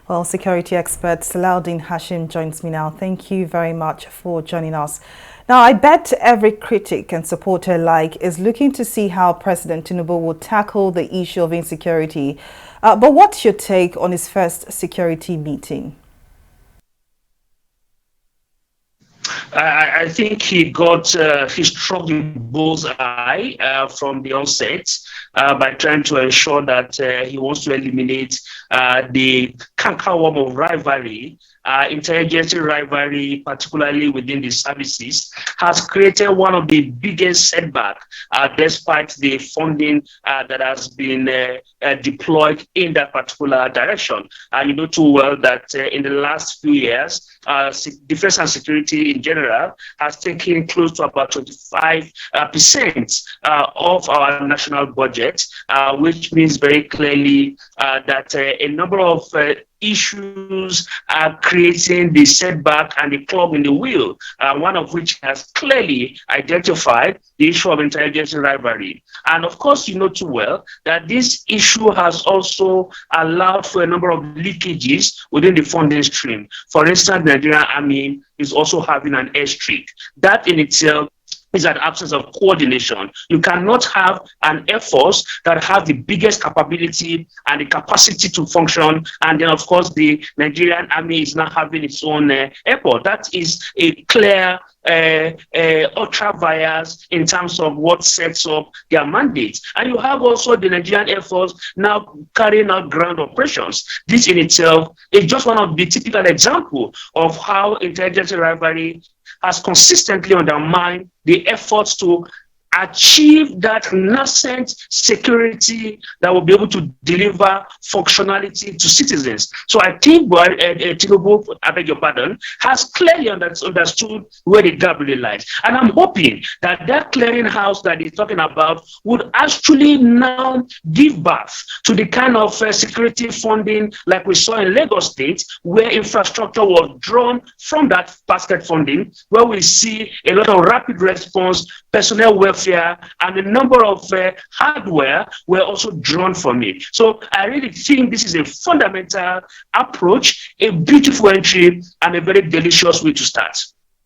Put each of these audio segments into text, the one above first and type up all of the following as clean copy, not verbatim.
Well, security expert Salahuddin Hashim joins me now. Thank you very much for joining us. Now, I bet every critic and supporter alike is looking to see how President Tinubu will tackle the issue of insecurity. But what's your take on his first security meeting? I think he struck the bullseye from the onset by trying to ensure that he wants to eliminate the cankerworm of rivalry. Intelligence rivalry, particularly within the services, has created one of the biggest setbacks despite the funding that has been deployed in that particular direction. You know too well that in the last few years, defense and security in general has taken close to about 25% of our national budget, which means very clearly that a number of issues are creating the setback and the clog in the wheel, one of which has clearly identified the issue of intelligence rivalry. And of course, you know too well that this issue has also allowed for a number of leakages within the funding stream. For instance, the Nigerian Army is also having an airstrip. That in itself is an absence of coordination. You cannot have an air force that has the biggest capability and the capacity to function, and then of course the Nigerian Army is not having its own airport. That is a clear ultra bias in terms of what sets up their mandate. And you have also the Nigerian Air Force now carrying out ground operations. This in itself is just one of the typical examples of how intelligence rivalry has consistently undermined the efforts to achieve that nascent security that will be able to deliver functionality to citizens. So I think Tinubu, I beg your pardon, has clearly understood where the gap really lies. And I'm hoping that that clearinghouse that he's talking about would actually now give birth to the kind of security funding like we saw in Lagos State, where infrastructure was drawn from that basket funding, where we see a lot of rapid response, personnel welfare, and a number of hardware were also drawn from it. So I really think this is a fundamental approach, a beautiful entry, and a very delicious way to start.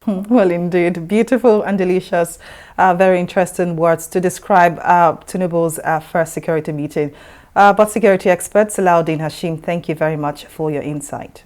Well, indeed, beautiful and delicious, very interesting words to describe Tinubu's first security meeting. But security expert Salahuddin Hashim, thank you very much for your insight.